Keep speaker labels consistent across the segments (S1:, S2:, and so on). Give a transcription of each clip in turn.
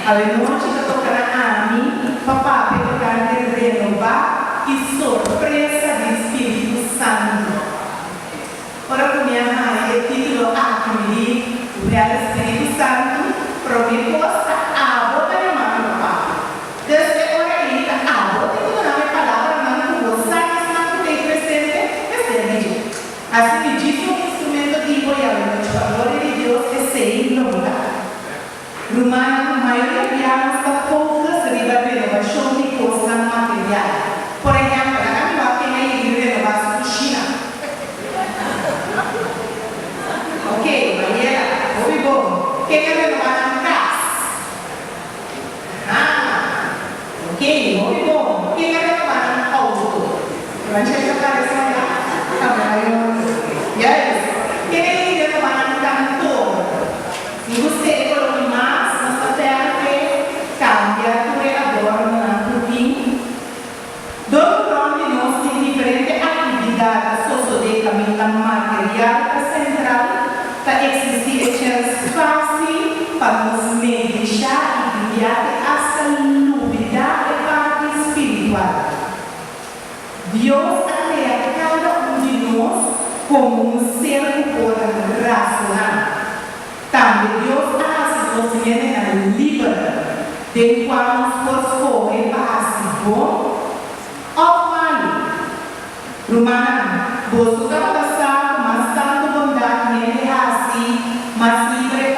S1: Avevamo toccare anni, papà per toccare il rinnovare e sorpresa di Spirito Santo. Ora comiamo il titolo Acmili, il Spirito Santo, proposta a votare mano papà. Desde ora il a votare una palavra mano con sangue santo dei presente, questo è Dio. Así que Dio un instrumento di voi avendo valore di Dio e sei in lontano. Rumano, maioria abbiamo sta focus ribaltando di costa materiale. Por ejemplo, la cambiata che hai di rinnovare cucina. Ok, Mariela, muy buono. Che rinnovare una casa. Ok, muy buono. Che rinnovare un auto. Non c'è da fare solo. Yes. Che rinnovare un cantone. Se você economizar, nossa terra cambia, tu adorna na tudo. Dopo pronti nostri differenti attività sociodecamente materiale central para existir espaço para nos deixar e viver essa novidade e parte espiritual. Deus ha criado cada de nós como ser racional. Também Deus nos viene a liberar de qual nos escolhe para bom ou mal. Romano, você está passando, mas tanto bondade nele assim, mas livre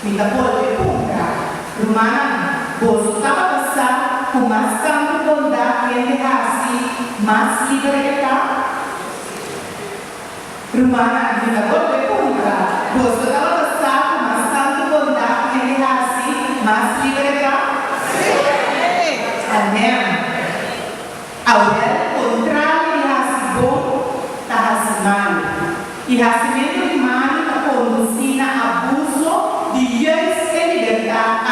S1: me dá pode comprar. Romano, você está passando, mas tanto bondade nele assim, mas livre Romano, me dá pode comprar. Você está passando, mas tanto bondade nele assim, mas livre Amém. Agora, contrário de bom, está mal. E racimento de mal está conduzindo a abuso de direitos e liberdade.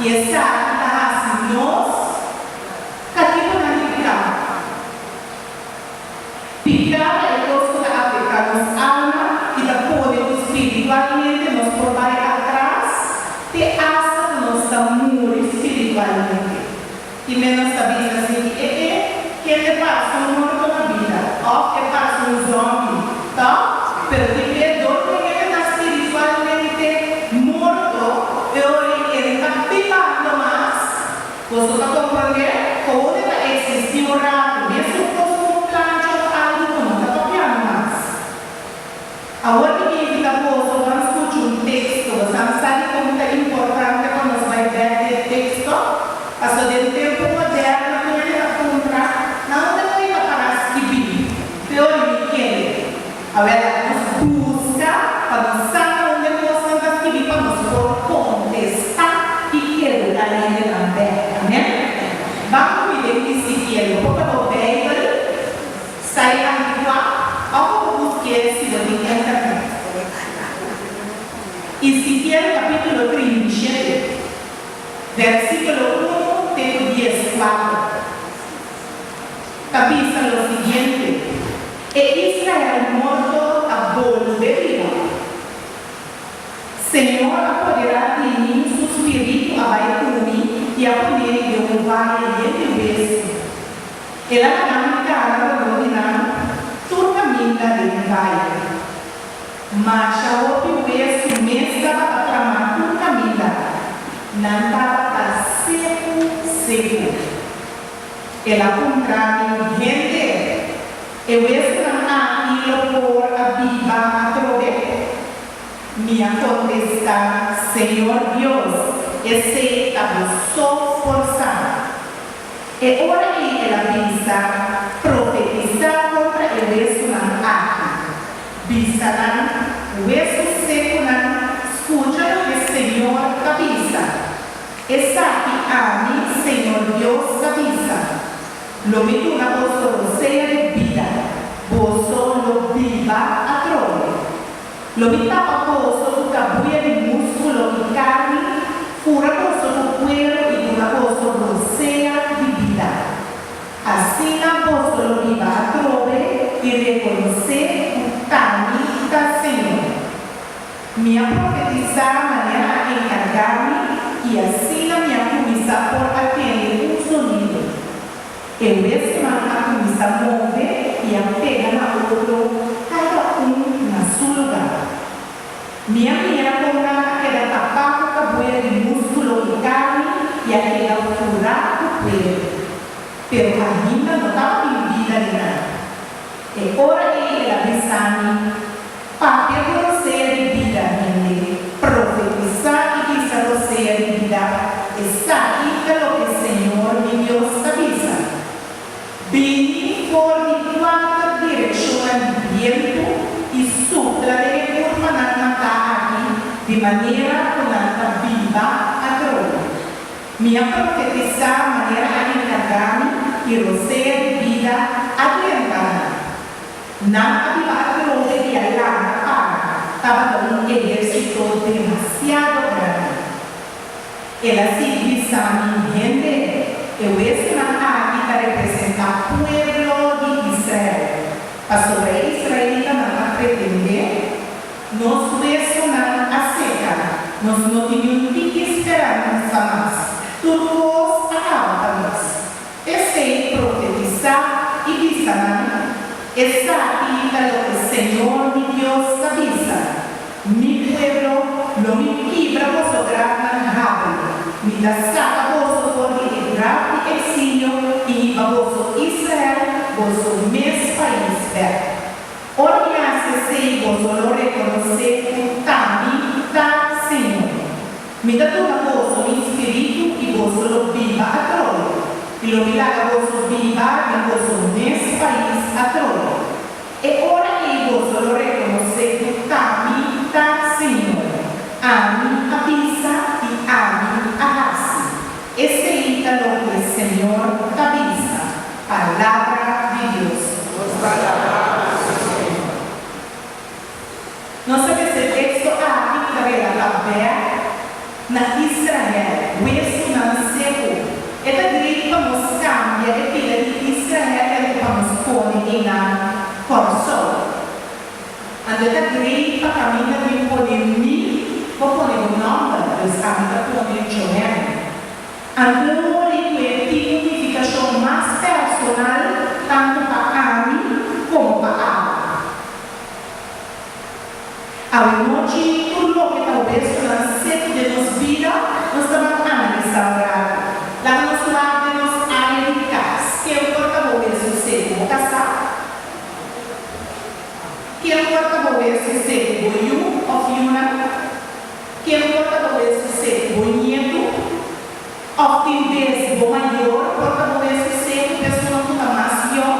S1: E essa está nós, cativo na liberdade. Picada é coisa da África, nos alma e da poder espiritualmente nos provar atrás, te asa nos amor espiritualmente. E menos sabia assim que ele passa um morto na vida, ou que passa um zombie, tá? Pero que perdoa que ele está espiritualmente morto, ele está vivendo mais. Você está compreendendo? Pode existir um rato, mesmo com um plante ou algo, não está copiando mais. Agora que ele está posto, vamos escutar um texto, você sabe como é importante quando você vai ver o texto? Passou do tempo moderno, quando ele vai comprar, não tem para escrever. Pior que agora nos busca para nos saber onde nós escrever, para nos contestar e ele está ali também. Amém? Vamos ver que se ele vou para o Bíblia, sai aqui ao buscar se você quer. Ezequiel capítulo 37, versículo 1. 10:4. Capítulo lo siguiente. E Israel morto a volver vivo. Señor apoderará de mí su espíritu a mí y a poner Jehová en el beso. El arranca dominar tu camina de valle. Marcha o beso mesa a tramar tu camina. Nanta seco. Ela contrario gente. Eu estou aqui por a viva a trove. Me contestar, Senhor Deus, esse estava só forçado. E ora ela pensa, profetizar contra o isso na arte. Bisarão, o isso seco na escuta o Senhor cabeça. Essa aqui a mim, Senhor Deus, cabeça. Lo meto na apóstolo seja de vida. Você lo viva a trove. Lo meto a apóstolo cabuia de músculo e carne. Fura apóstolo cuero e do apóstolo seja de vida. Assim a apóstolo viva a trove e reconhecer o caminho da Senhor. Minha profetizar maneira a encargar-me y así la mía comienza por atender un sonido. El vez que van a comenzar a mover y a pegar a otro, cada uno en su lugar. Mía con una que era tapado con de músculo y carne y a que la oscuridad pero ainda não estava dividida de nada. E ora ele avisando, para que você é dividida, profetizar e que você é dividida, está aqui pelo que o Senhor me Deus avisa. Vini por de quatro direções de viento e sopra de forma na aqui, de maneira que viva a troca. Minha profetizar maneira a encargar-me e você é vida adiantada. Na viva a troca e a larga para, estava um exército demasiado grande. Ela se diz a mim, gente, eu estou aqui para representar o povo de Israel. A sobre israelita não pretende, nós não aceita, nós não temos que esperar mais. Tudo acaba para nós. Esse profetizar e dizer, está aqui para o Senhor, mi Deus, avisa. Mi pueblo lo me quebra vosso grave rápido, me dá saca vosso por de grave exílio e a vosso Israel, vosso mes país perto. Olhasse-se vosso lo reconhecer, também da Senhor. Me dá todo vosso espírito e vosso lo viva a trono. E lo milagre vosso viva em vosso mes país a trono. E ora que vosso lo reconhecer, também da Senhor. Ami avisa e ami arrase. Esse é o que o Senhor avisa. Palavra de Deus. Nós esse texto aqui da Bíblia na Israel, o isso não se é direito para nos cambiar a vida de Israel para nos pôr na corso. Andando direito para caminhar de pôr vou pôr o nome dos caminhos para pôr Joel. Andando ali com significação mais personal, tanto para mim como para a Ao noite, tudo o que talvez na sede de nos vida, nós estamos analisando. Lá nos lados de nos áreas que o porta-voz sucede casar, que o porta-voz sucede boiú ou fiuna, que o porta-voz sucede bonito, ou tem vez bom maior, porta-voz sucede pessoa que está mais pior,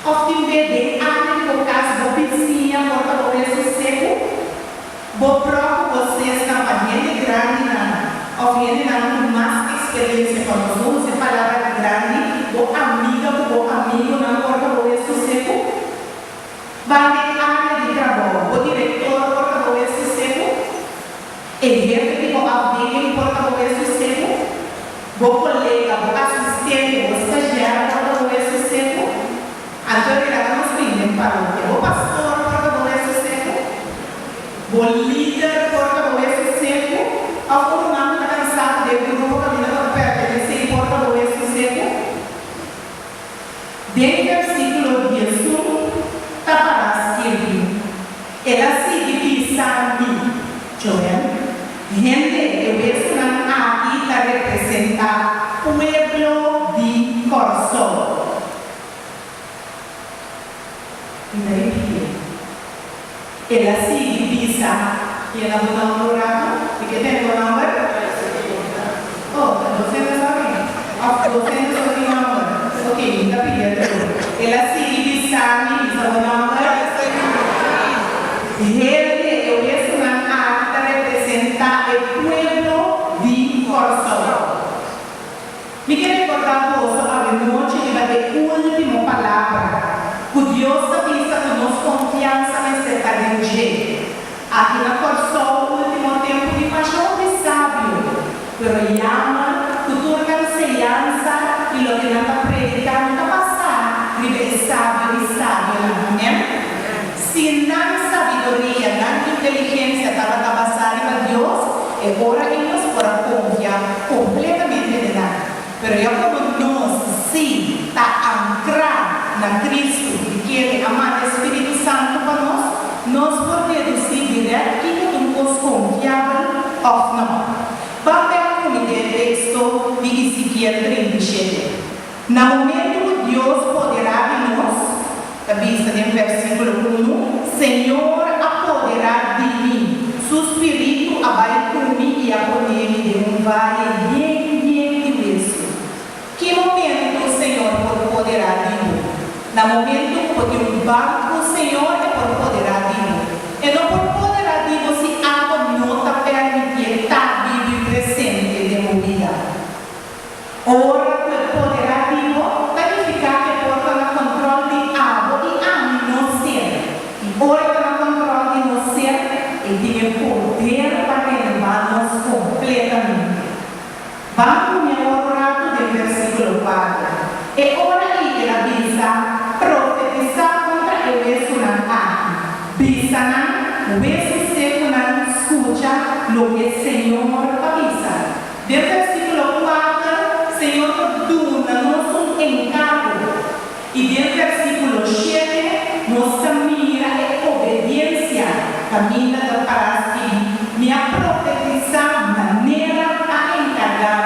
S1: ou tem vez de área do caso da vizinha, porta-voz sucede, vou próprio vocês na família grande na ouvir na mais experiência com nós, se palavra grande, vou amigo na porta-voz sucede, vai ter área de trabalho, o diretor porta-voz sucede, e jefe que vou abrir porta-voz sucede, vou colega, vou assistente, vou estagiário porta-voz sucede, então nos brindem para o pastor porta-voz sucede, vou líder porta-voz sucede, ao formar uma cansada de grupo que não pertence porta-voz sucede, dentro do versículo 18, está para escrever, ela se divisa a mim, Joel. Gente, eu vejo aqui para representar o pueblo de Corso. E daí, ela se divisa, e ela botou um programa, e que tem o nome? Oh, você não sabe? Você não sabe o nome? Ok, ainda pedi. Ela se divisa, sabe o nome? Gente, eu vejo aqui para representar o pueblo de Corso. Me quero recordar vos a noite que vai ter última palavra. Que Deus avisa que nós confiança nesse cadente. Aqui na Corso, o último tempo de paixão de sábio. Pero llama, tu turca se lança e lo que não está predicando está passar. Vive sábio e sábio. Amém? Se não sabedoria, não inteligência estava a passar a Deus, é hora que nós podemos Pero eu como nós, sim, está ancrado na Cristo, e que Ele ama o Espírito Santo para nós podemos ir direto que não nos confiável ou não. Vamos ver como é o texto de Ezequiel 37. No momento Deus poderá de nós, a vista no versículo 1, Senhor apoderá de mim, seu Espírito vai comigo e a poder-me de vale bien de isso. Que momento o Senhor poderá de mim? No momento porque o banco o Senhor poderá de mim. E não poderá de você algo não está permitindo estar vivo e presente de minha vida. Ora, poderá de mim verificar que porta no controle de algo e a não ser. Ora, no controle de não ser, ele tem poder para levar-nos completamente. Vamos me orar do versículo 4. E ora ele avisa, profetizar contra o Esunã. Bisana, o Esunã escuta o que o Senhor avisa. Do versículo 4, Senhor duna-nos encargo. E do versículo 7, nos caminha e obediência. Caminha da parasquim. Me profetizar maneira a encargar.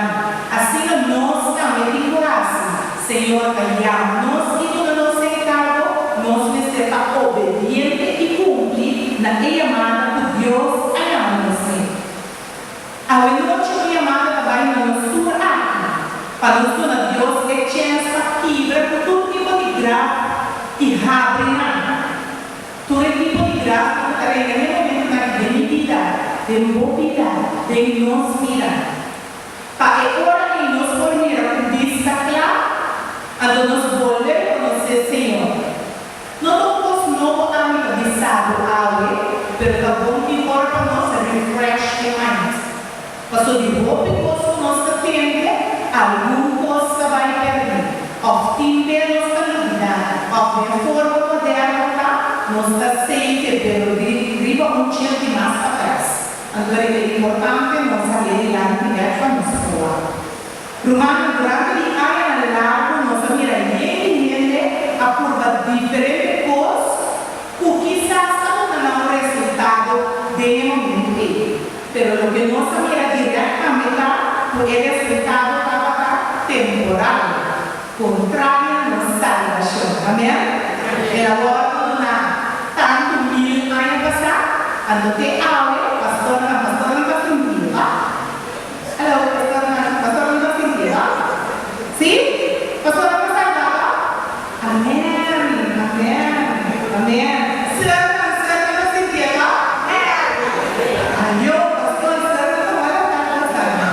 S1: Assim nós também de graça. Senhor, nós e todo nosso encargo, nós necessitamos obediente e cumprir na chamada de Deus a nós. A noite a chamada vai nos surar. Para nos tornar Deus é chance quebra por todo tipo de graça e rabrina. Todo tipo de graça que está em momento na vida, de mobilidade, de nos vida. Para agora que nos fornirá vista clara, a nos volver a nosso Senhor. Não temos novo âmbito de sábado, pero é bom que para nós refresh the mind. Passou de roupa e posso nós atender, alguma coisa vai perder. Obter nossa novidade, obter forma moderna, nós está sempre, pero riba dia de mais atrás. Então é importante nós saber lá de dentro para nos falar. Romano, durante o ano largo, nós miramos a curva diferente coisas, o que está dando um resultado de momento. Pero o que nós miramos diretamente, o resultado estava temporal, contrário à nossa salvação. Amém? E agora, tanto mil anos passados, ando te aula, pastor não está sentindo, tá? Hello, pastor não está sentindo, tá? Sim? Pastor não está sentindo, amém, amém, amém. Senhor não está sentindo, tá? Aí eu, pastor, senhor não vai estar passando.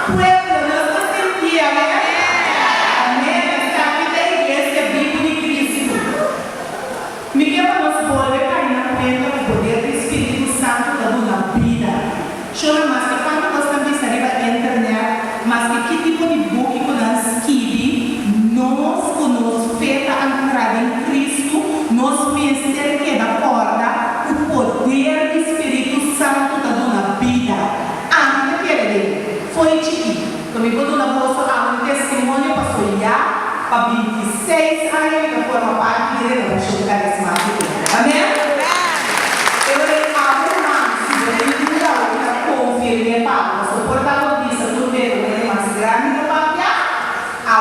S1: Pueblo, não está sentindo, amém? Amém, está aqui da igreja viva de Cristo. Me quer nos volver a cair na frente do poder do Espírito Santo da nossa vida. Chama, mas que quando nós também saímos da internet, mas que tipo de book que nós escrevemos, nós conosco feita a entrada em Cristo, nós pensamos que da porta o poder do Espírito Santo da nossa vida. Ah, me quer foi chiquito. Então, me botou na bolsa um testemunho para sonhar. Para 26 anos da forma parte da relação carismática. Amém? Eu amo mais, eu para confirmar para suportar isso, tudo bem, mais grande da página,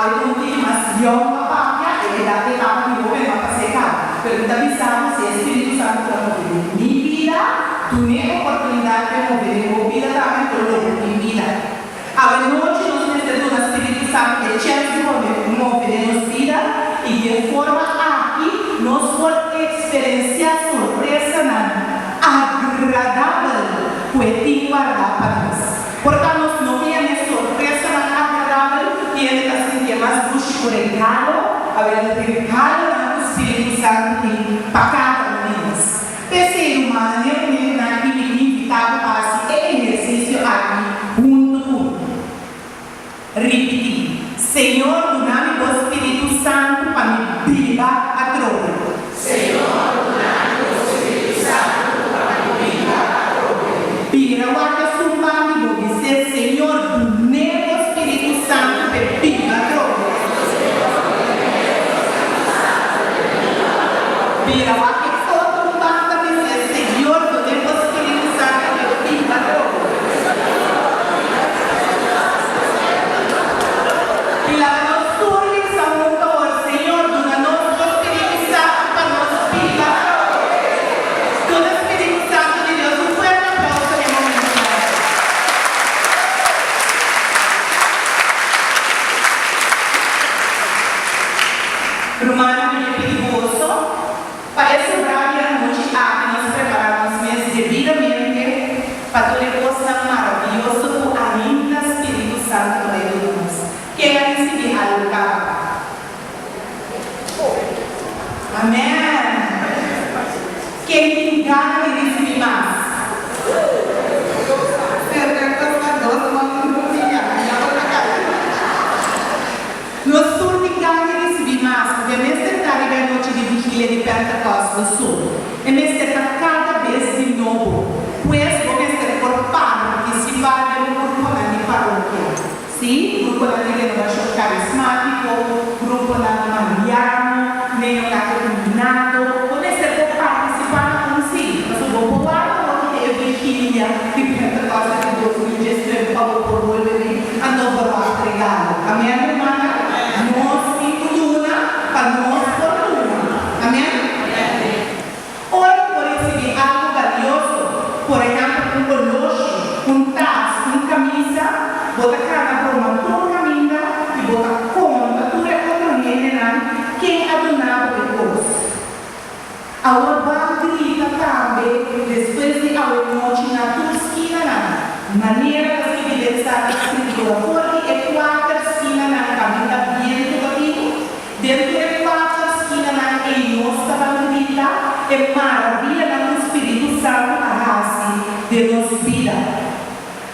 S1: eu não mais young da página, ele dá de capa de governo para secar. Pergunta visão se o Espírito Santo está movendo minha vida, tu nem oportunidade de mover minha vida também todo minha vida. A noite nós necessitamos do Espírito Santo que chance de mover nossa vida e de forma aqui nós podemos experienciar surpresa agradável que Ele guarda para nós. Portanto, nós não temos surpresa agradável e Ele está sentindo mais busco regalo, a ver regalo do Espírito Santo para cada um de nós. Terceiro, maneira que aqui me invitava para esse exercício aqui, repetir, Senhor, do nome do Espírito Santo, para me viva a troca. Senhor, do nome do Espírito Santo, para me viva a troca. Pira o que sumami, vou dizer, Senhor, do Romana me perigoso. Parece bravo a noite que nós preparamos meses devidamente para toda coisa maravilhosa com a linda Espírito Santo de Deus. Quem vai receber algo? Amém. Quem tem gana de receber mais? Nós todos temos gana de receber mais, porque nesta tarde é a noite de vigília de Pentecostes do Sul. E nesta cada vez de novo, pois vamos ser por participar do grupo de paróquia. Sim, grupo de renovação carismático, grupo de Mariano, neocatecumenado, vamos ser por participar com si. Mas o bom lado é que a vigília de Pentecostes de 2013 falou por hoje, a nova regalo. Amém, irmã? Nós incluímos para nós fortuna. Amém? Ora, por receber algo valioso, por exemplo, um relógio, um traço, uma camisa, bota cara para uma tua camisa e bota conta, tu reconhece quem adonava depois. A urba grita também, depois de a noite na tua esquina, maneira de se evidenciar a escritura, porque é quatro esquinas na camisa bem tudo dentro de quatro esquinas em nossa bandeira, é maravilha no Espírito Santo a raça de nossa vida.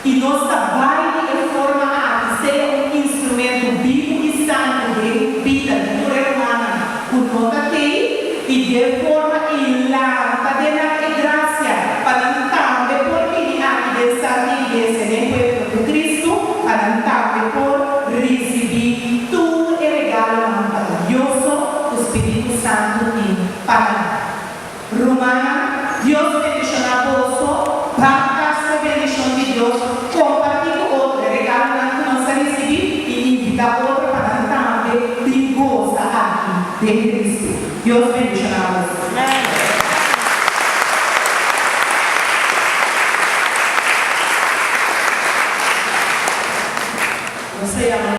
S1: E nossa baile é forma de ser um instrumento vivo e santo de vida, de toda humana. O nota que e de forma lâmpada de graça, para também por mediante dessa igreja no povo de Cristo, para também por receber todo o regalo maravilhoso do Espírito Santo e para Romana, Deus bendicionou a você, para a bendição de Deus, compartilhe outro regalo que nós recebemos e invita outro para também ter gosto aqui de Cristo. Deus bendicionou a você.